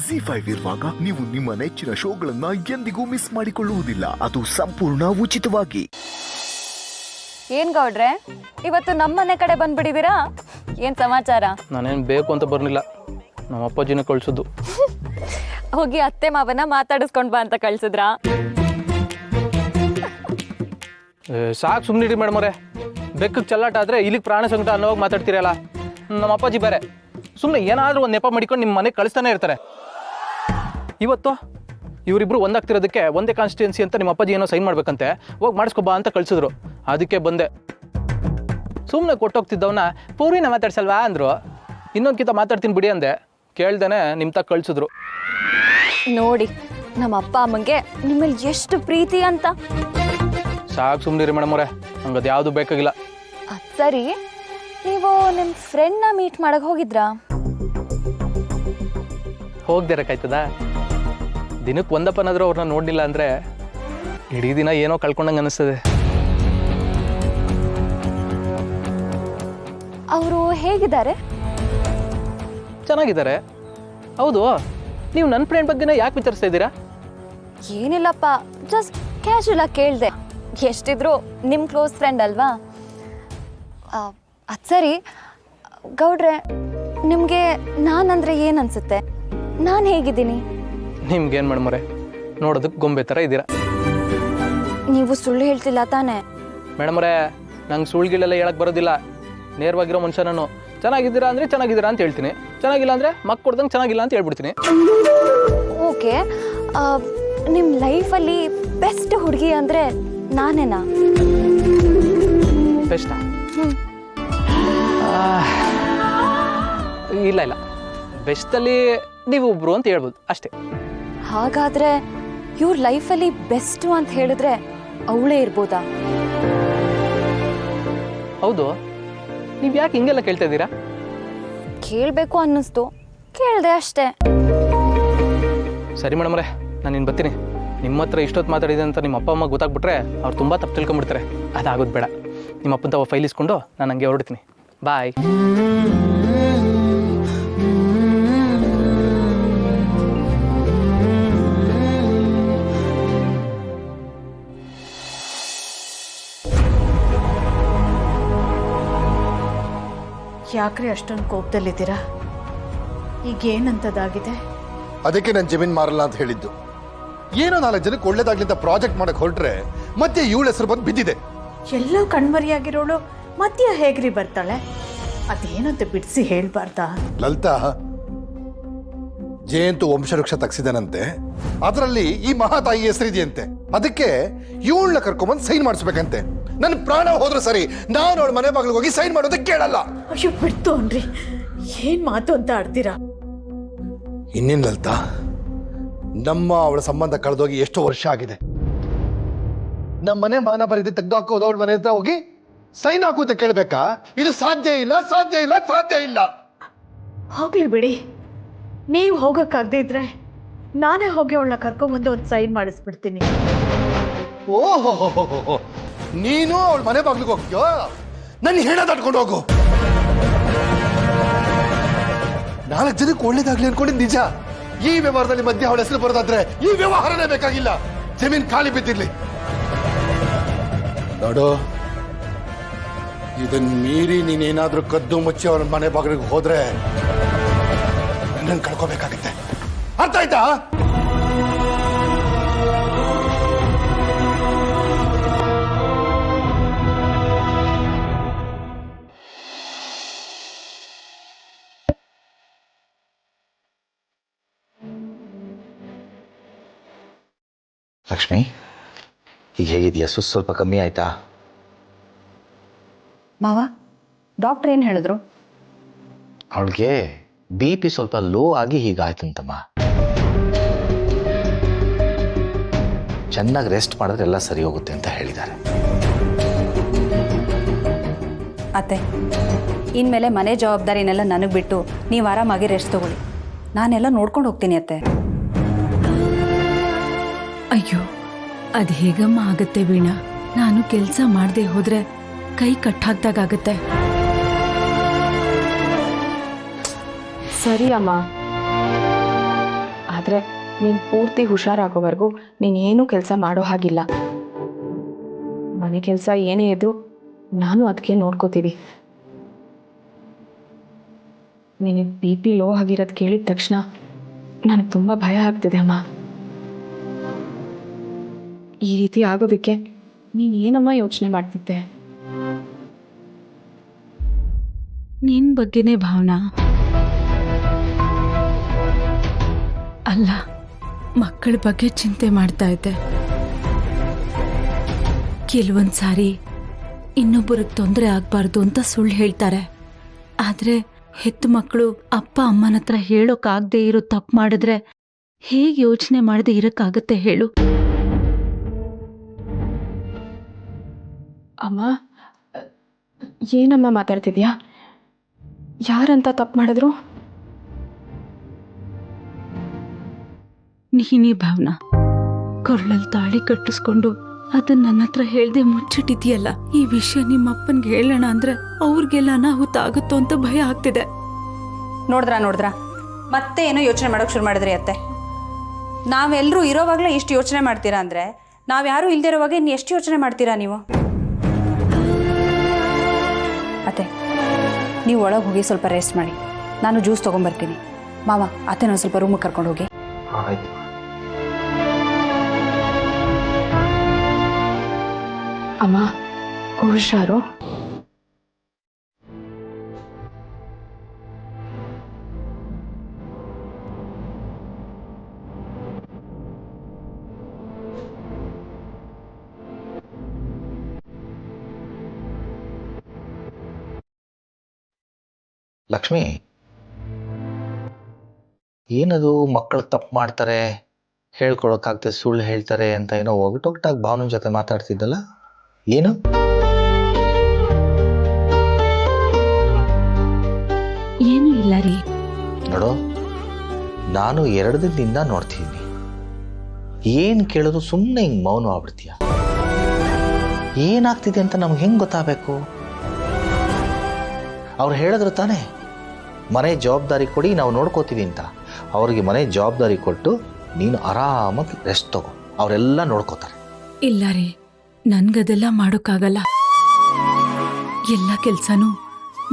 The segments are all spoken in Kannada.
ಜಿ5 ಇರುವಾಗ ನೀವು ನಿಮ್ಮ ನೆಚ್ಚಿನ ಶೋಗಳನ್ನ ಎಂದಿಗೂ ಮಿಸ್ ಮಾಡಿಕೊಳ್ಳುವುದಿಲ್ಲ. ಅದು ಸಂಪೂರ್ಣ ಉಚಿತವಾಗಿ. ಏನ್ ಗೌಡ್ರೆ, ಇವತ್ತು ನಮ್ಮನೆ ಕಡೆ ಬಂದ್ಬಿಟ್ಟಿದ್ದೀರಾ? ಏನ್ ಸಮಾಚಾರ? ನಾನೇನು ಬೇಕು ಅಂತ ಬರ್ಲಿಲ್ಲ, ನಮ್ಮ ಅಪ್ಪಾಜಿನ ಕಳ್ಸಿದ್ದು. ಹೋಗಿ ಅತ್ತೆ ಮಾವನ ಮಾತಾಡಿಸ್ಕೊಂಡ್ ಬಾ ಅಂತ ಕಳ್ಸಿದ್ರಾ? ಸಾಕು ಸುಮ್ಮನಿರಿ ಮೇಡಮ್ ಅವರೇ. ಬೆಕ್ಕಕ್ಕೆ ಚಲ್ಲಾಟ ಆದರೆ ಇಲ್ಲಿಗೆ ಪ್ರಾಣ ಸಂಕಟ ಅನ್ನೋವಾಗ ಮಾತಾಡ್ತೀರಲ್ಲ. ನಮ್ಮ ಅಪ್ಪಾಜಿ ಬೇರೆ ಸುಮ್ಮನೆ ಏನಾದರೂ ಒಂದು ನೆಪ ಮಾಡಿಕೊಂಡು ನಿಮ್ಮ ಮನೆಗೆ ಕಳಿಸ್ತಾನೆ ಇರ್ತಾರೆ. ಇವತ್ತು ಇವರಿಬ್ರು ಒಂದಾಗ್ತಿರೋದಕ್ಕೆ ಒಂದೇ ಕಾನ್ಸ್ಟಿಟ್ಯೂನ್ಸಿ ಅಂತ ನಿಮ್ಮ ಅಪ್ಪಾಜಿ ಏನೋ ಸೈನ್ ಮಾಡ್ಬೇಕಂತೆ, ಹೋಗಿ ಮಾಡಿಸ್ಕೊಬಾ ಅಂತ ಕಳಿಸಿದ್ರು. ಅದಕ್ಕೆ ಬಂದೆ. ಸುಮ್ಮನೆ ಕೊಟ್ಟೋಗ್ತಿದ್ದವನ್ನ ಪೂರ್ವಿನ ಮಾತಾಡ್ಸಲ್ವಾ ಅಂದರು. ಇನ್ನೊಂದ್ಕಿಂತ ಮಾತಾಡ್ತೀನಿ ಬಿಡಿ ಅಂದೆ. ಕೇಳ್ದೇನೆ ನಿಮ್ಮ ತಕ್ಕ ಕಳಿಸಿದ್ರು. ನೋಡಿ ನಮ್ಮ ಅಪ್ಪ ಅಮ್ಮಂಗೆ ನಿಮ್ಮಲ್ಲಿ ಎಷ್ಟು ಪ್ರೀತಿ ಅಂತ. ಸಾಕು ಸುಮ್ಮನಿರಿ ಮೇಡಮ್ ಅವರೇ, ನಂಗೆ ಅದು ಯಾವುದು ಬೇಕಾಗಿಲ್ಲ. ಸರಿ, ನೀವು ನಿಮ್ಮ ಫ್ರೆಂಡ್ನ ಮೀಟ್ ಮಾಡಕ್ಕೆ ಹೋಗಿದ್ರಾ? ಹೋಗ್ದಿರಕ್ಕಾಯ್ತದ? ದಿನಕ್ಕೆ ಒಂದಪ್ಪನಾದರೂ ಅವ್ರನ್ನ ನೋಡಲಿಲ್ಲ ಅಂದರೆ ಇಡೀ ದಿನ ಏನೋ ಕಳ್ಕೊಂಡಂಗೆ ಅನ್ನಿಸ್ತದೆ. ಅವರು ಹೇಗಿದ್ದಾರೆ? ಚೆನ್ನಾಗಿದ್ದಾರೆ. ಹೌದು, ನೀವು ನನ್ನ ಫ್ರೆಂಡ್ ಬಗ್ಗೆನೇ ಯಾಕೆ ವಿಚಾರಿಸ್ತಾ ಇದ್ದೀರಾ? ಏನಿಲ್ಲಪ್ಪ, ಜಸ್ಟ್ ಕ್ಯಾಶುಯಲ್ ಆಗಿ ಕೇಳಿದೆ. ಎಷ್ಟಿದ್ರು ನಿಮ್ಮ ಕ್ಲೋಸ್ ಫ್ರೆಂಡ್ ಅಲ್ವಾ? ಅದು ಸರಿ ಗೌಡ್ರೆ, ನಿಮಗೆ ನಾನಂದ್ರೆ ಏನು ಅನ್ಸುತ್ತೆ? ನಾನು ಹೇಗಿದ್ದೀನಿ? ನಿಮ್ಗೇನು ಮೇಡಮರೆ, ನೋಡೋದಕ್ಕೆ ಗೊಂಬೆ ಥರ ಇದ್ದೀರಾ. ನೀವು ಸುಳ್ಳು ಹೇಳ್ತಿಲ್ಲ ತಾನೇ? ಮೇಡಮರೇ, ನಂಗೆ ಸುಳ್ಳುಗಳೆಲ್ಲ ಹೇಳಕ್ಕೆ ಬರೋದಿಲ್ಲ. ನೇರವಾಗಿರೋ ಮನುಷ್ಯ ನಾನು. ಚೆನ್ನಾಗಿದ್ದೀರಾ ಅಂದರೆ ಚೆನ್ನಾಗಿದ್ದೀರಾ ಅಂತ ಹೇಳ್ತೀನಿ, ಚೆನ್ನಾಗಿಲ್ಲ ಅಂದರೆ ಮಕ್ಕ ಕೊಡ್ದಂಗೆ ಚೆನ್ನಾಗಿಲ್ಲ ಅಂತ ಹೇಳ್ಬಿಡ್ತೀನಿ. ಓಕೆ, ನಿಮ್ಮ ಲೈಫಲ್ಲಿ ಬೆಸ್ಟ್ ಹುಡುಗಿ ಅಂದರೆ ನಾನೇನಾ? ಬೆಸ್ಟಾ? ಇಲ್ಲ ಇಲ್ಲ, ಬೆಸ್ಟಲ್ಲಿ ನೀವು ಒಬ್ರು ಅಂತ ಹೇಳ್ಬೋದು ಅಷ್ಟೇ. ಹಾಗಾದರೆ ಇವ್ರ ಲೈಫಲ್ಲಿ ಬೆಸ್ಟು ಅಂತ ಹೇಳಿದ್ರೆ ಅವಳೇ ಇರ್ಬೋದಾ? ಹೌದು, ನೀವು ಯಾಕೆ ಹಿಂಗೆಲ್ಲ ಕೇಳ್ತಾ ಇದ್ದೀರಾ? ಕೇಳಬೇಕು ಅನ್ನಿಸ್ತು, ಕೇಳಿದೆ ಅಷ್ಟೇ. ಸರಿ ಮೇಡಮ್ರೆ, ನಾನು ಇನ್ನು ಬರ್ತೀನಿ. ನಿಮ್ಮ ಹತ್ರ ಇಷ್ಟೊತ್ತು ಮಾತಾಡಿದೆ ಅಂತ ನಿಮ್ಮ ಅಪ್ಪ ಅಮ್ಮ ಗೊತ್ತಾಗ್ಬಿಟ್ರೆ ಅವ್ರು ತುಂಬ ತಪ್ಪು ತಿಳ್ಕೊಂಬಿಡ್ತಾರೆ. ಅದಾಗೋದು ಬೇಡ. ನಿಮ್ಮ ಅಪ್ಪನ ತಾವ ಫೈಲ್ ಇಸ್ಕೊಂಡು ನಾನು ಹಂಗೆ ಹೊರಡ್ತೀನಿ. ಬಾಯ್. ಯಾಕ್ರಿ ಅಷ್ಟೊಂದು ಕೋಪದಲ್ಲಿದ್ದೀರಾ? ಈಗ ಏನಂತದಾಗಿದೆ? ಅದಕ್ಕೆ ನಾನು ಜಮೀನ್ ಮಾರಲ್ಲ ಅಂತ ಹೇಳಿದ್ದು. ಏನೋ 4 ಜನಕ್ಕೆ ಒಳ್ಳೇದಾಗ್ಲಿ ಅಂತ ಪ್ರಾಜೆಕ್ಟ್ ಮಾಡಕ್ ಹೊರಟ್ರೆ ಮತ್ತೆ ಇವಳ ಹೆಸರು ಬಂದು ಬಿದ್ದಿದೆ. ಎಲ್ಲೋ ಕಣ್ಮರಿಯಾಗಿರೋಳು ಮಧ್ಯ ಹೇಗ್ರಿ ಬರ್ತಾಳೆ? ಅದೇನಂತ ಬಿಡಿಸಿ ಹೇಳ್ಬಾರ್ದಾ? ಲಲಿತಾ, ಜಯಂತು ವಂಶವೃಕ್ಷ ತಗ್ಸಿದಾನಂತೆ, ಅದರಲ್ಲಿ ಈ ಮಹಾತಾಯಿ ಹೆಸರಿದೆಯಂತೆ. ಅದಕ್ಕೆ ಇವಳನ್ನ ಕರ್ಕೊಂಬಂದು ಸೈನ್ ಮಾಡಿಸ್ಬೇಕಂತೆ. ನನ್ನ ಪ್ರಾಣ ಹೋದ್ರು ಸರಿ, ನಾನು ಅವಳ ಮನೆ ಬಾಗಿಲಿಗೆ ಹೋಗಿ ಸೈನ್ ಮಾಡೋದಕ್ಕೆ ಕೇಳಲ್ಲ. ಅಯ್ಯೋ ಬಿಡ್ತು ಅನ್ರಿ, ಏನ್ ಮಾತು ಅಂತ ಆಡ್ತೀರಾ? ಇನ್ನೇನ್ ಲಲಿತಾ, ನಮ್ಮ ಅವಳ ಸಂಬಂಧ ಕಳೆದೋಗಿ ಎಷ್ಟೋ ವರ್ಷ ಆಗಿದೆ. ನಮ್ಮ ಮನೆ ಮಾನ ಬರೀದೆ ತೆಗೆದು ಹಾಕೋದು ಅವಳ ಮನೆ ಹತ್ರ ಹೋಗಿ ಸೈನ್ ಹಾಕು ಅಂತ ಕೇಳ್ಬೇಕಾ? ಇದು ಸಾಧ್ಯ ಇಲ್ಲ, ಸಾಧ್ಯ ಇಲ್ಲ, ಸಾಧ್ಯ ಇಲ್ಲ. ಹೋಗ್ಲಿ ಬಿಡಿ, ನೀವು ಹೋಗಕ್ಕಾಗದೇ ಇದ್ರೆ ನಾನೇ ಹೋಗಿ ಅವಳನ್ನ ಕರ್ಕೊಂಡ್ಬಂದು ಒಂದು ಸೈನ್ ಮಾಡಿಸ್ಬಿಡ್ತೀನಿ. ಓಹೋ, ನೀನು ಅವಳ ಮನೆ ಬಾಗ್ಲಿಗೆ ಹೋಗ್ತೀಯೋ? ನನ್ನ ಹೆಣ ತಟ್ಕೊಂಡು ಹೋಗು. 4 ಜನಕ್ಕೆ ಒಳ್ಳೇದಾಗ್ಲಿ ಅನ್ಕೊಂಡಿದ್ದು ನಿಜ. ಈ ವ್ಯವಹಾರದಲ್ಲಿ ಮಧ್ಯೆ ಅವಳ ಹೆಸರು ಬರೋದಾದ್ರೆ ಈ ವ್ಯವಹಾರನೇ ಬೇಕಾಗಿಲ್ಲ. ಜಮೀನ್ ಖಾಲಿ ಬಿದ್ದಿರ್ಲಿ. ನೋಡು, ಇದನ್ನ ಮೀರಿ ನೀನೇನಾದ್ರೂ ಕದ್ದು ಮುಚ್ಚಿ ಅವಳ ಮನೆ ಬಾಗಿಲಿಗೆ ಹೋದ್ರೆ ನನ್ನನ್ನು ಕಳ್ಕೋಬೇಕಾಗುತ್ತೆ. ಅರ್ಥ ಆಯ್ತಾ? ಲಕ್ಷ್ಮಿ, ಈಗ ಹೇಗಿದೆಯಾ? ಸ್ವಲ್ಪ ಕಮ್ಮಿ ಆಯ್ತಾ? ಮಾವ, ಡಾಕ್ಟರ್ ಏನು ಹೇಳಿದ್ರು? ಅವಳಿಗೆ BP ಸ್ವಲ್ಪ ಲೋ ಆಗಿ ಹೀಗಾಯ್ತಂತಮ್ಮ. ಚೆನ್ನಾಗಿ ರೆಸ್ಟ್ ಮಾಡಿದ್ರೆ ಎಲ್ಲ ಸರಿ ಹೋಗುತ್ತೆ ಅಂತ ಹೇಳಿದ್ದಾರೆ. ಅತ್ತೆ, ಇನ್ಮೇಲೆ ಮನೆ ಜವಾಬ್ದಾರಿನೆಲ್ಲ ನನಗೆ ಬಿಟ್ಟು ನೀವು ಆರಾಮಾಗಿ ರೆಸ್ಟ್ ತಗೊಳ್ಳಿ. ನಾನೆಲ್ಲ ನೋಡ್ಕೊಂಡು ಹೋಗ್ತೀನಿ ಅತ್ತೆ. ಅಯ್ಯೋ, ಅದು ಹೇಗಮ್ಮ ಆಗತ್ತೆ ವೀಣಾ? ನಾನು ಕೆಲಸ ಮಾಡದೆ ಹೋದ್ರೆ ಕೈ ಕಟ್ಟಾಗ್ದಾಗತ್ತೆ. ಸರಿ ಅಮ್ಮ, ಆದರೆ ನೀನು ಪೂರ್ತಿ ಹುಷಾರಾಗೋವರೆಗೂ ನೀನೇನೂ ಕೆಲಸ ಮಾಡೋ ಹಾಗಿಲ್ಲ. ಮನೆ ಕೆಲಸ ಏನೇ ಇದ್ರೂ ನಾನು ಅದಕ್ಕೆ ನೋಡ್ಕೋತೀವಿ. ನಿನಗೆ BP ಲೋ ಆಗಿರೋದು ಕೇಳಿದ ತಕ್ಷಣ ನನಗೆ ತುಂಬ ಭಯ ಆಗ್ತಿದೆ ಅಮ್ಮ. ಈ ರೀತಿ ಆಗೋದಕ್ಕೆ ನೀನು ಏನಮ್ಮ ಯೋಚನೆ ಮಾಡ್ತಿದ್ದೆ? ನಿನ್ ಬಗ್ಗೆನೇ ಭಾವನಾ. ಅಲ್ಲ, ಮಕ್ಕಳ ಬಗ್ಗೆ ಚಿಂತೆ ಮಾಡ್ತಾ ಇದ್ದೆ. ಕೆಲವೊಂದು ಸಾರಿ ಇನ್ನೊಬ್ಬರಿಗೆ ತೊಂದರೆ ಆಗಬಾರ್ದು ಅಂತ ಸುಳ್ಳು ಹೇಳ್ತಾರೆ. ಆದರೆ ಹೆತ್ತು ಮಕ್ಕಳು ಅಪ್ಪ ಅಮ್ಮನ ಹತ್ರ ಹೇಳೋಕ್ಕಾಗದೆ ಇರೋ ತಪ್ಪು ಮಾಡಿದ್ರೆ ಹೇಗೆ ಯೋಚನೆ ಮಾಡದೆ ಇರೋಕ್ಕಾಗತ್ತೆ ಹೇಳು? ಅಮ್ಮ, ಏನಮ್ಮ ಮಾತಾಡ್ತಿದ್ಯಾ? ಯಾರಂತ ತಪ್ಪು ಮಾಡಿದ್ರು? ನೀನೇ ಭಾವನಾ. ಕೊರಳಲ್ಲಿ ತಾಳಿ ಕಟ್ಟಿಸ್ಕೊಂಡು ಅದನ್ನ ನನ್ನ ಹತ್ರ ಹೇಳ್ದೆ ಮುಚ್ಚಿಟ್ಟಿದ್ಯಲ್ಲ. ಈ ವಿಷಯ ನಿಮ್ಮಪ್ಪನ್ಗೆ ಹೇಳೋಣ ಅಂದ್ರೆ ಅವ್ರಿಗೆಲ್ಲ ಅನಾಹುತ ಆಗುತ್ತೋ ಅಂತ ಭಯ ಆಗ್ತಿದೆ. ನೋಡಿದ್ರಾ ಮತ್ತೆ ಏನೋ ಯೋಚನೆ ಮಾಡೋಕೆ ಶುರು ಮಾಡಿದ್ರಿ ಅತ್ತೆ. ನಾವೆಲ್ಲರೂ ಇರೋವಾಗಲೇ ಇಷ್ಟು ಯೋಚನೆ ಮಾಡ್ತೀರಾ ಅಂದರೆ ನಾವು ಯಾರೂ ಇಲ್ಲದೆ ಇರೋವಾಗ ಇನ್ನು ಎಷ್ಟು ಯೋಚನೆ ಮಾಡ್ತೀರಾ ನೀವು? ಅತ್ತೆ, ನೀವು ಒಳಗೆ ಹೋಗಿ ಸ್ವಲ್ಪ ರೆಸ್ಟ್ ಮಾಡಿ. ನಾನು ಜ್ಯೂಸ್ ತೊಗೊಂಬರ್ತೀನಿ. ಮಾವ, ಅತ್ತೆ ನಾನು ಸ್ವಲ್ಪ ರೂಮಿಗೆ ಕರ್ಕೊಂಡು ಹೋಗಿ. ಆಯ್ತು. ಅಮ್ಮ, ಹುಷಾರು. ಲಕ್ಷ್ಮಿ, ಏನದು ಮಕ್ಕಳು ತಪ್ಪು ಮಾಡ್ತಾರೆ, ಹೇಳ್ಕೊಳಕ್ಕಾಗ್ತದೆ ಸುಳ್ಳು ಹೇಳ್ತಾರೆ ಅಂತ ಏನೋ ಒಗಟೊಗಟಾಗಿ ಭಾವನ ಜೊತೆ ಮಾತಾಡ್ತಿದ್ದಲ್ಲ, ಏನು? ಏನೂ ಇಲ್ಲ ರೀ. ನೋಡು, ನಾನು 2 ದಿನದಿಂದ ನೋಡ್ತಿದ್ದೀನಿ. ಏನು ಕೇಳೋದು ಸುಮ್ಮನೆ ಹಿಂಗೆ ಮೌನ ಆಗ್ಬಿಡ್ತೀಯ. ಏನಾಗ್ತಿದೆ ಅಂತ ನಮ್ಗೆ ಹೆಂಗೆ ಗೊತ್ತಾಗಬೇಕು? ಅವ್ರು ಹೇಳಿದ್ರು ತಾನೇ ಮನೆ ಜವಾಬ್ದಾರಿ ಕೊಡಿ, ನಾವು ನೋಡ್ಕೋತೀವಿ ಅಂತ. ಅವ್ರಿಗೆ ಮನೆ ಜವಾಬ್ದಾರಿ ಕೊಟ್ಟು ನೀನು ಆರಾಮಾಗಿ ರೆಸ್ಟ್ ತಗೋ, ಅವರೆಲ್ಲ ನೋಡ್ಕೋತಾರೆ. ಇಲ್ಲ ರೀ, ನನ್ಗದೆಲ್ಲ ಮಾಡೋಕ್ಕಾಗಲ್ಲ. ಎಲ್ಲ ಕೆಲ್ಸನೂ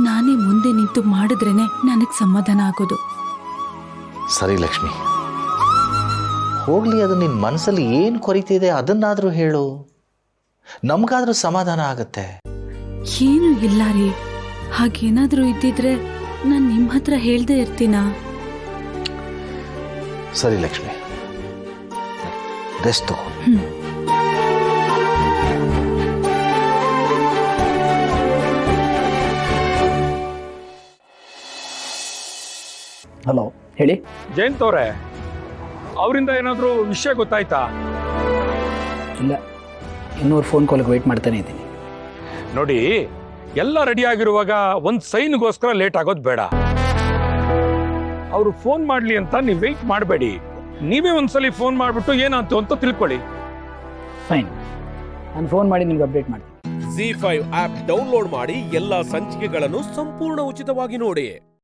ನಾನೇ ಮುಂದೆ ನಿಂತು ಮಾಡಿದ್ರೇನೆ ನನಗೆ ಸಮಾಧಾನ ಆಗೋದು. ಸರಿ ಲಕ್ಷ್ಮಿ, ಹೋಗ್ಲಿ, ಅದು ನಿನ್ನ ಮನಸ್ಸಲ್ಲಿ ಏನು ಕೊರಿತಿದೆ ಅದನ್ನಾದರೂ ಹೇಳು, ನಮಗಾದ್ರೂ ಸಮಾಧಾನ ಆಗುತ್ತೆ. ಏನೂ ಇಲ್ಲ ರೀ. ಹಾಗೇನಾದ್ರೂ ಇದ್ದಿದ್ರೆ ನಾನು ನಿಮ್ಮ ಹತ್ರ ಹೇಳ್ದೆ ಇರ್ತೀನಾ? ಸರಿ ಲಕ್ಷ್ಮಿ, ರೆಸ್ಟ್ ತಗೋ. ಹಲೋ, ಹೇಳಿ. ಜಯಂತ್ ಅವರೇ, ಅವರಿಂದ ಏನಾದರೂ ವಿಷಯ ಗೊತ್ತಾಯ್ತಾ? ಇಲ್ಲ, ಇನ್ನೂರು ಫೋನ್ ಕಾಲ್ಗೆ ವೆಯ್ಟ್ ಮಾಡ್ತಾನೆ ಇದ್ದೀನಿ. ನೋಡಿ, ಎಲ್ಲ ರೆಡಿ ಆಗಿರುವಾಗ ಒಂದು ಸೈನ್ಗೋಸ್ಕರ ಲೇಟ್ ಆಗೋದು ಬೇಡ. ಅವರು ಫೋನ್ ಮಾಡಲಿ ಅಂತ ನೀವು ವೆಯ್ಟ್ ಮಾಡಬೇಡಿ. ನೀವೇ ಒಂದ್ಸಲಿ ಫೋನ್ ಮಾಡಿಬಿಟ್ಟು ಏನಾಯ್ತು ಅಂತ ತಿಳ್ಕೊಳ್ಳಿ. ಫೈನ್, ನಾನು ಫೋನ್ ಮಾಡಿ ನಿಮ್ಗೆ ಅಪ್ಡೇಟ್ ಮಾಡ್ತೀನಿ. ZEE5 ಆಪ್ ಡೌನ್ಲೋಡ್ ಮಾಡಿ ಎಲ್ಲಾ ಸಂಚಿಕೆಗಳನ್ನು ಸಂಪೂರ್ಣ ಉಚಿತವಾಗಿ ನೋಡಿ.